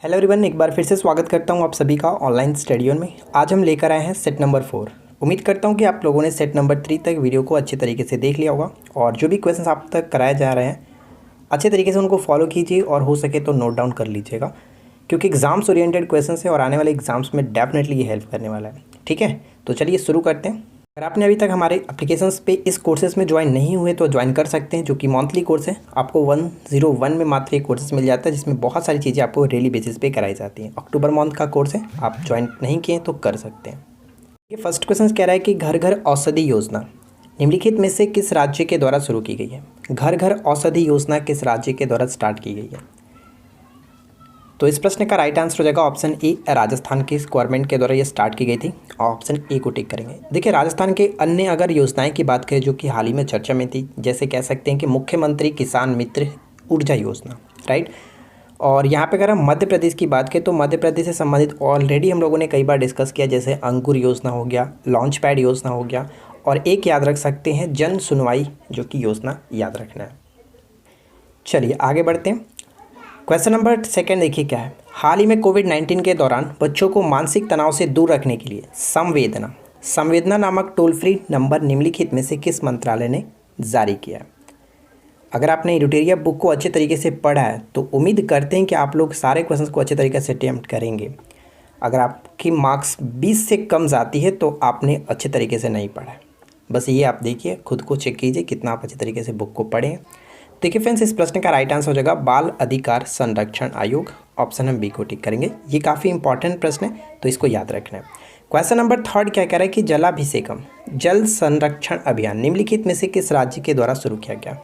Hello everyone, एक बार फिर से स्वागत करता हूं आप सभी का ऑनलाइन स्टडी में। आज हम लेकर आए हैं सेट नंबर 4। उम्मीद करता हूं कि आप लोगों ने सेट नंबर 3 तक वीडियो को अच्छे तरीके से देख लिया होगा और जो भी क्वेश्चंस आप तक कराए जा रहे हैं अच्छे तरीके से उनको फॉलो कीजिए और हो सके तो नोट डाउन कर लीजिएगा, क्योंकि एग्जाम्स ओरिएंटेड क्वेश्चन है और आने वाले एग्जाम्स में डेफिनेटली ये हेल्प करने वाला है। ठीक है, तो चलिए शुरू करते हैं। अगर आपने अभी तक हमारे एप्लीकेशंस पे इस कोर्सेज़ में ज्वाइन नहीं हुए तो ज्वाइन कर सकते हैं, जो कि मंथली कोर्स है। आपको 101 में मात्र एक कोर्सेज मिल जाता है, जिसमें बहुत सारी चीज़ें आपको डेली बेसिस पे कराई जाती हैं। अक्टूबर मंथ का कोर्स है, आप ज्वाइन नहीं किए तो कर सकते हैं। ये फर्स्ट क्वेश्चन कह रहा है कि घर घर औषधि योजना निम्नलिखित में से किस राज्य के द्वारा शुरू की गई है। घर घर औषधि योजना किस राज्य के द्वारा स्टार्ट की गई है? तो इस प्रश्न का राइट आंसर हो जाएगा ऑप्शन ए, राजस्थान की गवर्नमेंट के द्वारा ये स्टार्ट की गई थी। ऑप्शन ए को टिक करेंगे। देखिए, राजस्थान के अन्य अगर योजनाएं की बात करें जो कि हाल ही में चर्चा में थी, जैसे कह सकते हैं कि मुख्यमंत्री किसान मित्र ऊर्जा योजना, राइट। और यहाँ पे अगर हम मध्य प्रदेश की बात करें तो मध्य प्रदेश से संबंधित ऑलरेडी हम लोगों ने कई बार डिस्कस किया, जैसे अंकुर योजना हो गया, लॉन्च पैड योजना हो गया, और एक याद रख सकते हैं जन सुनवाई जो कि योजना याद रखना है। चलिए आगे बढ़ते हैं। क्वेश्चन नंबर 2 देखिए क्या है। हाल ही में कोविड-19 के दौरान बच्चों को मानसिक तनाव से दूर रखने के लिए संवेदना नामक टोल फ्री नंबर निम्नलिखित में से किस मंत्रालय ने जारी किया है? अगर आपने एडुटेरिया बुक को अच्छे तरीके से पढ़ा है तो उम्मीद करते हैं कि आप लोग सारे क्वेश्चंस को अच्छे तरीके से अटेम्प्ट करेंगे। अगर आपकी मार्क्स 20 से कम जाती है तो आपने अच्छे तरीके से नहीं पढ़ा है। बस ये आप देखिए, खुद को चेक कीजिए कितना आप अच्छे तरीके से बुक को पढ़ें। देखिए फ्रेंड्स, इस प्रश्न का राइट आंसर हो जाएगा बाल अधिकार संरक्षण आयोग। ऑप्शन हम बी को टिक करेंगे। ये काफ़ी इंपॉर्टेंट प्रश्न है तो इसको याद रखना है। क्वेश्चन नंबर 3 क्या कह रहा है कि जलाभिषेकम जल संरक्षण अभियान निम्नलिखित में से किस राज्य के द्वारा शुरू किया गया?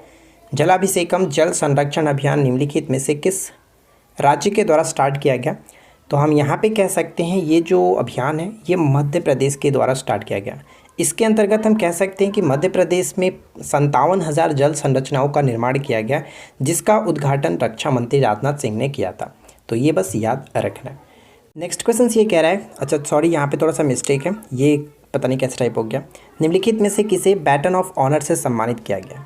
जलाभिषेकम जल संरक्षण अभियान निम्नलिखित में से किस राज्य के द्वारा स्टार्ट किया गया? तो हम यहाँ पे कह सकते हैं ये जो अभियान है ये मध्य प्रदेश के द्वारा स्टार्ट किया गया। इसके अंतर्गत हम कह सकते हैं कि मध्य प्रदेश में 57,000 जल संरचनाओं का निर्माण किया गया, जिसका उद्घाटन रक्षा मंत्री राजनाथ सिंह ने किया था। तो ये बस याद रखना है। नेक्स्ट क्वेश्चन ये कह रहा है, अच्छा सॉरी यहाँ पे थोड़ा सा मिस्टेक है, ये पता नहीं कैसे टाइप हो गया। निम्नलिखित में से किसे बैटन ऑफ ऑनर से सम्मानित किया गया?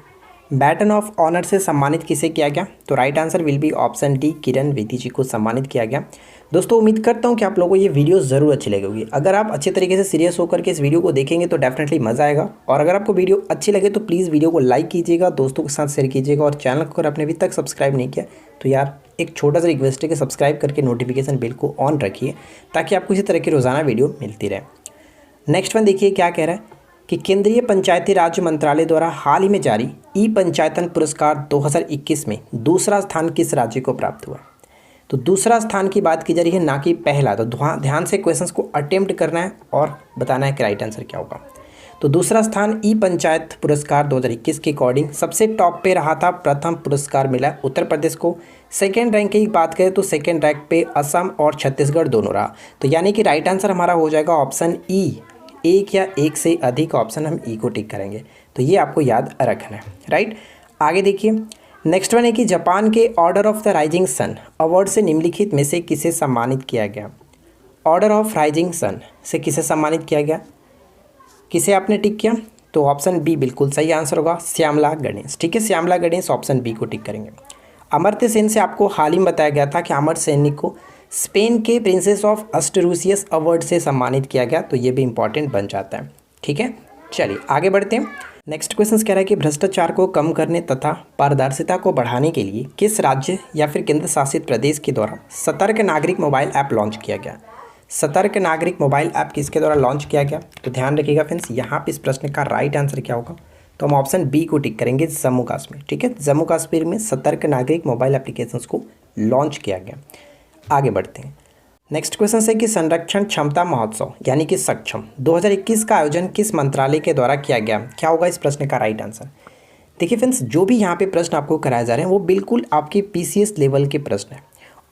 बैटन ऑफ ऑनर से सम्मानित किसे किया गया? तो right answer will be option D, Kiran Bedi ji को सम्मानित किया गया। दोस्तों उम्मीद करता हूं कि आप लोगों को ये वीडियो ज़रूर अच्छी लगी होगी। अगर आप अच्छे तरीके से सीरियस होकर के इस वीडियो को देखेंगे तो डेफिनेटली मज़ा आएगा। और अगर आपको वीडियो अच्छी लगे तो प्लीज़ वीडियो को लाइक कीजिएगा, दोस्तों के साथ शेयर कीजिएगा, और चैनल को अगर आपने अभी तक सब्सक्राइब नहीं किया तो यार एक छोटा सा रिक्वेस्ट है कि सब्सक्राइब करके नोटिफिकेशन बिल को ऑन रखिए, ताकि आपको इसी तरह की रोज़ाना वीडियो मिलती रहे। नेक्स्ट वन देखिए क्या कह रहा है कि केंद्रीय पंचायती राज मंत्रालय द्वारा हाल ही में जारी ई पंचायतन पुरस्कार 2021 में दूसरा स्थान किस राज्य को प्राप्त हुआ? तो दूसरा स्थान की बात की जा रही है, ना कि पहला। तो ध्यान से क्वेश्चंस को अटेम्प्ट करना है और बताना है कि राइट आंसर क्या होगा। तो दूसरा स्थान ई पंचायत पुरस्कार 2021 के अकॉर्डिंग सबसे टॉप पे रहा था। प्रथम पुरस्कार मिला उत्तर प्रदेश को। सेकेंड रैंक की बात करें तो सेकेंड रैंक पे असम और छत्तीसगढ़ दोनों रहा। तो यानी कि राइट आंसर हमारा हो जाएगा ऑप्शन ई, एक या एक से अधिक ऑप्शन हम ई को टिक करेंगे। तो ये आपको याद रखना है, राइट। आगे देखिए नेक्स्ट वन है कि जापान के order of the rising sun award से निम्नलिखित में से किसे सम्मानित किया गया? ऑर्डर ऑफ राइजिंग सन से किसे सम्मानित किया गया? किसे आपने टिक किया? तो ऑप्शन बी बिल्कुल सही आंसर होगा, श्यामला गणेश। ठीक है, श्यामला गणेश, ऑप्शन बी को टिक करेंगे। अमर्त्य सेन से आपको हाल ही में बताया गया था कि अमर्त्य सेन को स्पेन के प्रिंसेस ऑफ अस्टरूसियस अवार्ड से सम्मानित किया गया। तो ये भी इंपॉर्टेंट बन जाता है। ठीक है, चलिए आगे बढ़ते हैं। नेक्स्ट क्वेश्चन कह रहा है कि भ्रष्टाचार को कम करने तथा पारदर्शिता को बढ़ाने के लिए किस राज्य या फिर केंद्र शासित प्रदेश के द्वारा सतर्क नागरिक मोबाइल ऐप लॉन्च किया गया? सतर्क नागरिक मोबाइल ऐप किसके द्वारा लॉन्च किया गया? तो ध्यान रखिएगा फ्रेंड्स, यहाँ पे इस प्रश्न का राइट आंसर क्या होगा? तो हम ऑप्शन बी को टिक करेंगे, जम्मू कश्मीर। ठीक है, जम्मू कश्मीर में सतर्क नागरिक मोबाइल एप्लीकेशंस को लॉन्च किया गया। आगे बढ़ते हैं। नेक्स्ट क्वेश्चन है कि संरक्षण क्षमता महोत्सव यानी कि सक्षम 2021 का आयोजन किस मंत्रालय के द्वारा किया गया? क्या होगा इस प्रश्न का राइट आंसर? देखिए फ्रेंड्स, जो भी यहाँ पे प्रश्न आपको कराए जा रहे हैं वो बिल्कुल आपके पीसीएस लेवल के प्रश्न हैं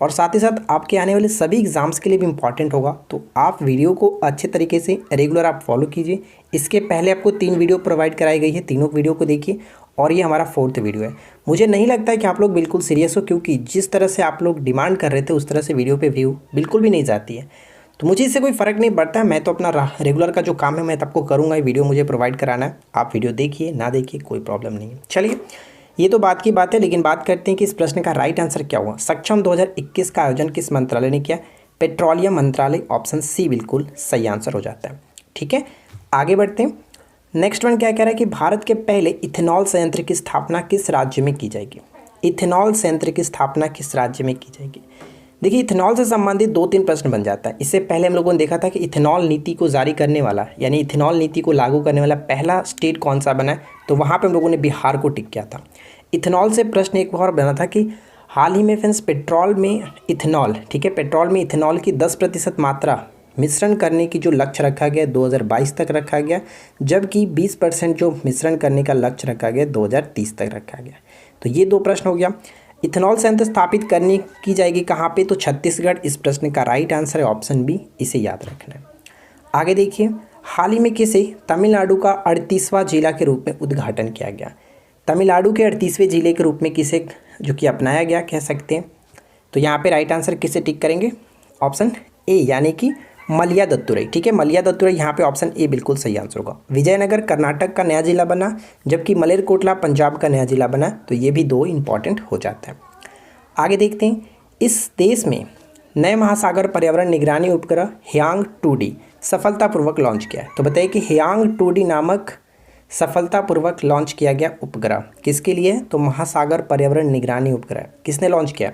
और साथ ही साथ आपके आने वाले सभी एग्जाम्स के लिए भी इंपॉर्टेंट होगा। तो आप वीडियो को अच्छे तरीके से रेगुलर आप फॉलो कीजिए। इसके पहले आपको 3 वीडियो प्रोवाइड कराई गई है, तीनों वीडियो को देखिए और ये हमारा 4th वीडियो है। मुझे नहीं लगता है कि आप लोग बिल्कुल सीरियस हो, क्योंकि जिस तरह से आप लोग डिमांड कर रहे थे उस तरह से वीडियो पे व्यू बिल्कुल भी नहीं जाती है। तो मुझे इससे कोई फ़र्क नहीं पड़ता है, मैं तो अपना रेगुलर का जो काम है मैं तो आपको करूँगा, वीडियो मुझे प्रोवाइड कराना है। आप वीडियो देखिए ना देखिए कोई प्रॉब्लम नहीं है। चलिए ये तो बात की बात है, लेकिन बात करते हैं कि इस प्रश्न का राइट आंसर क्या हुआ। सक्षम 2021 का आयोजन किस मंत्रालय ने किया? पेट्रोलियम मंत्रालय, ऑप्शन सी बिल्कुल सही आंसर हो जाता है। ठीक है, आगे बढ़ते हैं। नेक्स्ट वन क्या कह रहा है कि भारत के पहले इथेनॉल संयंत्र की स्थापना किस राज्य में की जाएगी? इथेनॉल संयंत्र की स्थापना किस राज्य में की जाएगी? देखिए, इथेनॉल से संबंधित 2-3 प्रश्न बन जाता है। इससे पहले हम लोगों ने देखा था कि इथेनॉल नीति को जारी करने वाला, यानी इथेनॉल नीति को लागू करने वाला पहला स्टेट कौन सा बना है, तो वहाँ पे हम लोगों ने बिहार को टिक किया था। इथेनॉल से प्रश्न एक और बना था कि हाल ही में फ्रेंड्स पेट्रोल में इथेनॉल, ठीक है, पेट्रोल में इथेनॉल की 10% मात्रा मिश्रण करने की जो लक्ष्य रखा गया 2022 तक रखा गया, जबकि 20% जो मिश्रण करने का लक्ष्य रखा गया 2030 तक रखा गया। तो ये 2 प्रश्न हो गया। इथेनॉल संयंत्र स्थापित करने की जाएगी कहाँ पे? तो छत्तीसगढ़। इस प्रश्न का राइट आंसर है ऑप्शन बी, इसे याद रखना है। आगे देखिए, हाल ही में किसे तमिलनाडु का 38वां जिला के रूप में उद्घाटन किया गया? तमिलनाडु के 38वें जिले के रूप में किसे जो कि अपनाया गया कह सकते हैं। तो यहाँ पे राइट आंसर किसे टिक करेंगे? ऑप्शन ए, यानी कि मलयादत्तुरई। ठीक है, मलयादत्तुरई यहाँ पे ऑप्शन ए बिल्कुल सही आंसर होगा। विजयनगर कर्नाटक का नया जिला बना, जबकि मलेरकोटला पंजाब का नया जिला बना। तो ये भी 2 इंपॉर्टेंट हो जाता है। आगे देखते हैं, इस देश में नए महासागर पर्यावरण निगरानी उपग्रह हियांग 2D सफलतापूर्वक लॉन्च किया है। तो बताइए कि हियांग 2D नामक सफलतापूर्वक लॉन्च किया गया उपग्रह किसके लिए? तो महासागर पर्यावरण निगरानी उपग्रह किसने लॉन्च किया?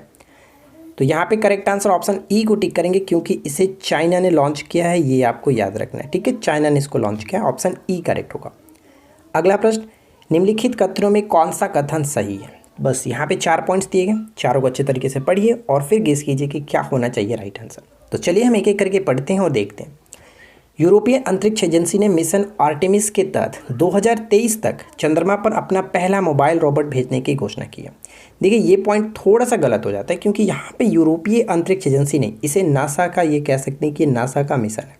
तो यहाँ पे करेक्ट आंसर ऑप्शन ई को टिक करेंगे, क्योंकि इसे चाइना ने लॉन्च किया है, ये आपको याद रखना है। ठीक है, चाइना ने इसको लॉन्च किया है, ऑप्शन ई करेक्ट होगा। अगला प्रश्न, निम्नलिखित कथनों में कौन सा कथन सही है? बस यहाँ पे 4 पॉइंट्स दिए गए, चारों को अच्छे तरीके से पढ़िए और फिर गेस कीजिए कि क्या होना चाहिए राइट आंसर। तो चलिए हम एक एक करके पढ़ते हैं और देखते हैं। यूरोपीय अंतरिक्ष एजेंसी ने मिशन आर्टेमिस के तहत 2023 तक चंद्रमा पर अपना पहला मोबाइल रोबोट भेजने की घोषणा की है। देखिए, ये पॉइंट थोड़ा सा गलत हो जाता है, क्योंकि यहाँ पे यूरोपीय अंतरिक्ष एजेंसी ने इसे नासा का, ये कह सकते हैं कि नासा का मिशन है।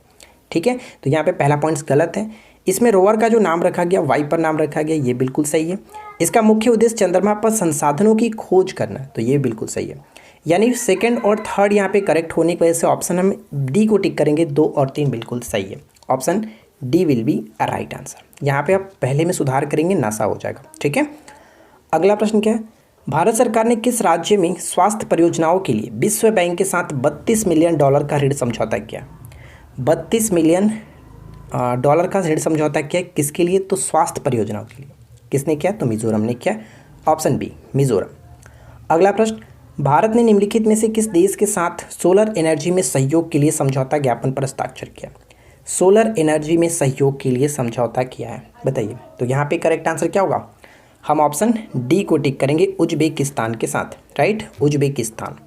ठीक है, तो यहाँ पे पहला पॉइंट्स गलत है। इसमें रोवर का जो नाम रखा गया, वाइपर नाम रखा गया, ये बिल्कुल सही है। इसका मुख्य उद्देश्य चंद्रमा पर संसाधनों की खोज करना, तो ये बिल्कुल सही है। यानी सेकंड और थर्ड यहाँ पे करेक्ट होने की वजह से ऑप्शन हम डी को टिक करेंगे। 2 और 3 बिल्कुल सही है, option D will be a right answer. यहाँ पे आप पहले में सुधार करेंगे, नासा हो जाएगा। ठीक है, अगला प्रश्न क्या है? भारत सरकार ने किस राज्य में स्वास्थ्य परियोजनाओं के लिए विश्व बैंक के साथ $32 मिलियन का ऋण समझौता किया? $32 मिलियन का ऋण समझौता किया किसके लिए? तो स्वास्थ्य परियोजनाओं के लिए। किसने किया? तो मिजोरम ने किया, ऑप्शन बी मिजोरम। अगला प्रश्न, भारत ने निम्नलिखित में से किस देश के साथ सोलर एनर्जी में सहयोग के लिए समझौता ज्ञापन पर हस्ताक्षर किया? सोलर एनर्जी में सहयोग के लिए समझौता किया है, बताइए। तो यहाँ पे करेक्ट आंसर क्या होगा? हम ऑप्शन डी को टिक करेंगे, उज्बेकिस्तान के साथ। Right, Uzbekistan.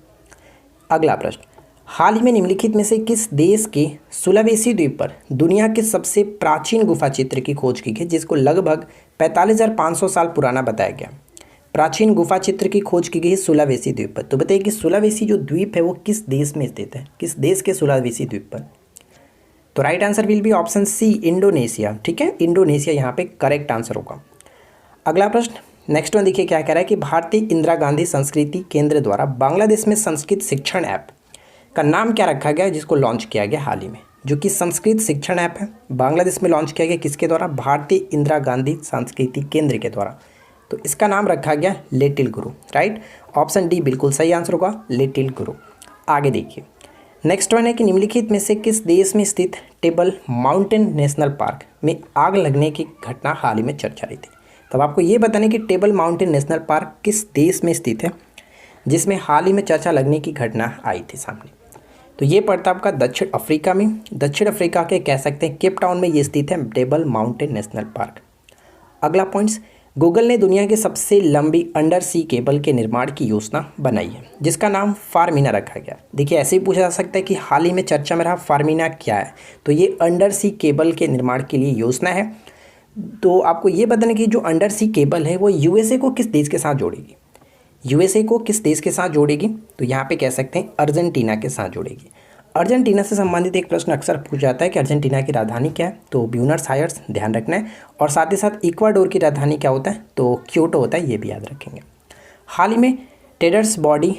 अगला प्रश्न, हाल ही में निम्नलिखित में से किस देश के सुलावेसी द्वीप पर दुनिया के सबसे प्राचीन गुफा चित्र की खोज की गई, जिसको लगभग 45,500 साल पुराना बताया गया? प्राचीन गुफा चित्र की खोज की गई है सुलावेसी द्वीप पर। तो बताइए कि सुलावेसी जो द्वीप है वो किस देश में स्थित है? किस देश के सुलावेसी द्वीप पर? तो right answer will be option C Indonesia. ठीक है, इंडोनेशिया यहाँ पे करेक्ट आंसर होगा। अगला प्रश्न, नेक्स्ट वन देखिए क्या कह रहा है कि भारतीय इंदिरा गांधी संस्कृति केंद्र द्वारा बांग्लादेश में संस्कृत शिक्षण ऐप का नाम क्या रखा गया, जिसको लॉन्च किया गया हाल ही में? जो कि संस्कृत शिक्षण ऐप है, बांग्लादेश में लॉन्च किया गया किसके द्वारा? भारतीय इंदिरा गांधी संस्कृति केंद्र के द्वारा। तो इसका नाम रखा गया लिटिल गुरु। राइट, ऑप्शन डी बिल्कुल सही आंसर होगा, लिटिल गुरु। आगे देखिए, नेक्स्ट वन है कि निम्नलिखित में से किस देश में स्थित टेबल माउंटेन नेशनल पार्क में आग लगने की घटना हाल ही में चर्चा रही थी? तब आपको ये बताना कि टेबल माउंटेन नेशनल पार्क किस देश में स्थित है जिसमें हाल ही में चर्चा लगने की घटना आई थी सामने? तो ये पड़ता आपका दक्षिण अफ्रीका में। दक्षिण अफ्रीका के कह सकते हैं केप टाउन में ये स्थित है टेबल माउंटेन नेशनल पार्क। अगला पॉइंट्स, गूगल ने दुनिया की सबसे लंबी अंडर सी केबल के निर्माण की योजना बनाई है, जिसका नाम फार्मिना रखा गया। देखिए, ऐसे ही पूछा जा सकता है कि हाल ही में चर्चा में रहा फार्मिना क्या है? तो ये अंडर सी केबल के निर्माण के लिए योजना है। तो आपको ये बताना कि जो अंडर सी केबल है वो यूएसए को किस देश के साथ जोड़ेगी? यूएसए को किस देश के साथ जोड़ेगी? तो यहाँ पे कह सकते हैं अर्जेंटीना के साथ जोड़ेगी। अर्जेंटीना से संबंधित एक प्रश्न अक्सर पूछ जाता है कि अर्जेंटीना की राजधानी क्या है? तो ब्यूनस आयर्स, ध्यान रखना है। और साथ ही साथ इक्वाडोर की राजधानी क्या होता है? तो क्योटो होता है, ये भी याद रखेंगे। हाल ही में traders body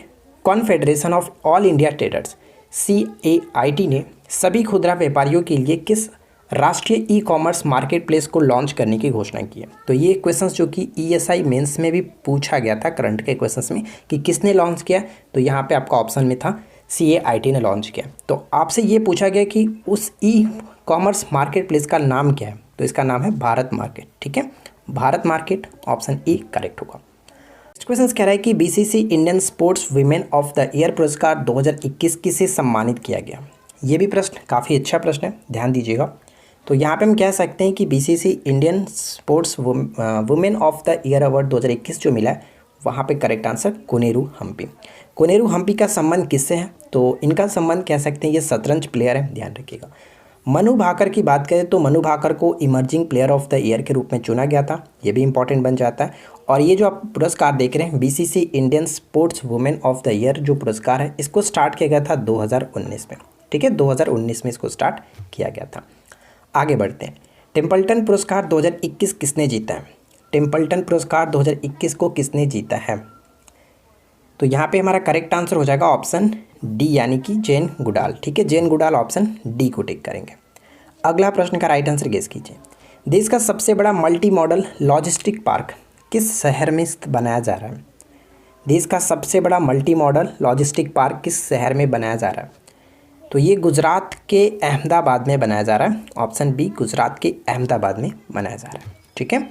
confederation of all India traders CAIT ने सभी खुदरा व्यापारियों के लिए किस राष्ट्रीय ई कॉमर्स मार्केट प्लेस को लॉन्च करने की घोषणा की है। तो ये क्वेश्चंस जो कि ESI मेंस में भी पूछा गया था करंट के क्वेश्चंस में कि किसने लॉन्च किया, तो यहाँ पे आपका ऑप्शन में था CAIT ने लॉन्च किया। तो आपसे ये पूछा गया कि उस ई कॉमर्स मार्केट प्लेस का नाम क्या है, तो इसका नाम है भारत मार्केट। ठीक है, Bharat market, option E correct होगा। नेक्स्ट क्वेश्चन कह रहा है कि BCC Indian sports women of the year पुरस्कार 2021 किसे सम्मानित किया गया। ये भी प्रश्न काफ़ी अच्छा प्रश्न है, ध्यान दीजिएगा। तो यहाँ पे हम कह सकते हैं कि BCC Indian sports women of the year award 2021 जो मिला है, वहाँ पे करेक्ट आंसर कोनेरू हम्पी। कोनेरू हम्पी का संबंध किससे है, तो इनका संबंध कह सकते हैं ये शतरंज प्लेयर है, ध्यान रखिएगा। मनु भाकर की बात करें तो मनु भाकर को emerging player of the year के रूप में चुना गया था, ये भी इंपॉर्टेंट बन जाता है। और ये जो आप पुरस्कार देख रहे हैं BCC Indian sports women of the year जो पुरस्कार है, इसको स्टार्ट किया गया था 2019 में। ठीक है, 2019 में इसको स्टार्ट किया गया था। आगे बढ़ते हैं। टेम्पल्टन पुरस्कार 2021 किसने जीता है। टेम्पल्टन पुरस्कार 2021 को किसने जीता है, तो यहाँ पे हमारा करेक्ट आंसर हो जाएगा ऑप्शन डी, यानी कि जेन गुडाल। ठीक है, जेन गुडाल, ऑप्शन डी को टिक करेंगे। अगला प्रश्न का राइट आंसर गेस कीजिए। देश का सबसे बड़ा मल्टी मॉडल लॉजिस्टिक पार्क किस शहर में बनाया जा रहा है। देश का सबसे बड़ा मल्टी मॉडल लॉजिस्टिक पार्क किस शहर में बनाया जा रहा है, तो ये गुजरात के अहमदाबाद में बनाया जा रहा है, ऑप्शन बी, गुजरात के अहमदाबाद में बनाया जा रहा है। ठीक है,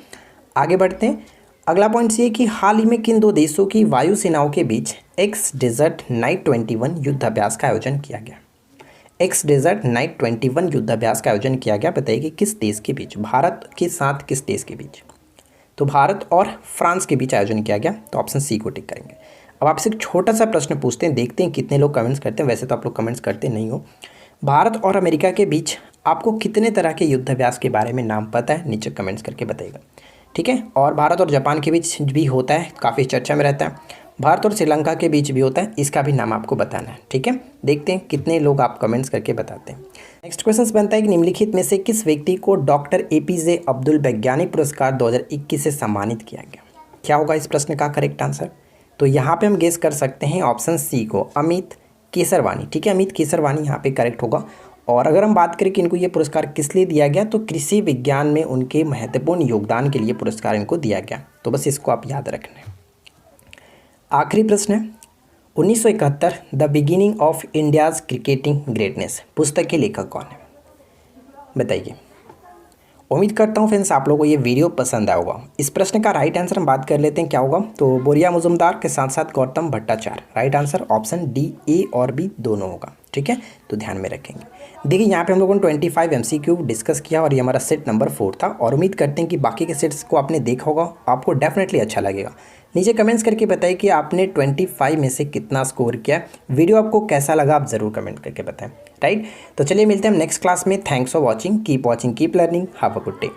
आगे बढ़ते हैं। अगला पॉइंट ये कि हाल ही में किन दो देशों की वायुसेनाओं के बीच एक्स डेजर्ट नाइट 21 युद्धाभ्यास का आयोजन किया गया। एक्स डेजर्ट नाइट 21 युद्धाभ्यास का आयोजन किया गया, बताइए कि किस देश के बीच, भारत के साथ किस देश के बीच, तो भारत और फ्रांस के बीच आयोजन किया गया, तो ऑप्शन सी को टिक करेंगे। अब आपसे एक छोटा सा प्रश्न पूछते हैं, देखते हैं कितने लोग कमेंट्स करते हैं। वैसे तो आप लोग कमेंट्स करते नहीं हो। भारत और अमेरिका के बीच आपको कितने तरह के युद्धाभ्यास के बारे में नाम पता है, नीचे कमेंट्स करके बताइएगा। ठीक है, और भारत और जापान के बीच भी होता है, काफ़ी चर्चा में रहता है। भारत और श्रीलंका के बीच भी होता है, इसका भी नाम आपको बताना है। ठीक है, देखते हैं कितने लोग आप कमेंट्स करके बताते हैं। नेक्स्ट क्वेश्चन बनता है कि निम्नलिखित में से किस व्यक्ति को डॉक्टर APJ अब्दुल वैज्ञानिक पुरस्कार 2021 से सम्मानित किया गया। क्या होगा इस प्रश्न का करेक्ट आंसर, तो यहाँ पे हम गेस कर सकते हैं ऑप्शन सी को, अमित केसरवानी। ठीक है, अमित केसरवानी यहाँ पे करेक्ट होगा। और अगर हम बात करें कि इनको ये पुरस्कार किस लिए दिया गया, तो कृषि विज्ञान में उनके महत्वपूर्ण योगदान के लिए पुरस्कार इनको दिया गया, तो बस इसको आप याद रखना है। आखिरी प्रश्न है, 1971 the beginning of India's cricketing greatness पुस्तक के लेखक कौन है, बताइए। उम्मीद करता हूँ फ्रेंड्स आप लोगों को ये वीडियो पसंद आया होगा। इस प्रश्न का राइट आंसर हम बात कर लेते हैं, क्या होगा, तो बोरिया मुजुमदार के साथ साथ Gautam Bhattacharya. Right answer option D, A और बी दोनों होगा। ठीक है, तो ध्यान में रखेंगे। देखिए यहाँ पे हम लोगों ने 25 MCQ डिस्कस किया और ये हमारा सेट नंबर 4 था, और उम्मीद करते हैं कि बाकी के सेट्स को आपने देखा होगा, आपको डेफिनेटली अच्छा लगेगा। नीचे कमेंट्स करके बताइए कि आपने 25 में से कितना स्कोर किया। वीडियो आपको कैसा लगा आप ज़रूर कमेंट करके बताएं। राइट, तो चलिए मिलते हैं हम नेक्स्ट क्लास में। Thanks for watching, keep learning, have a good day.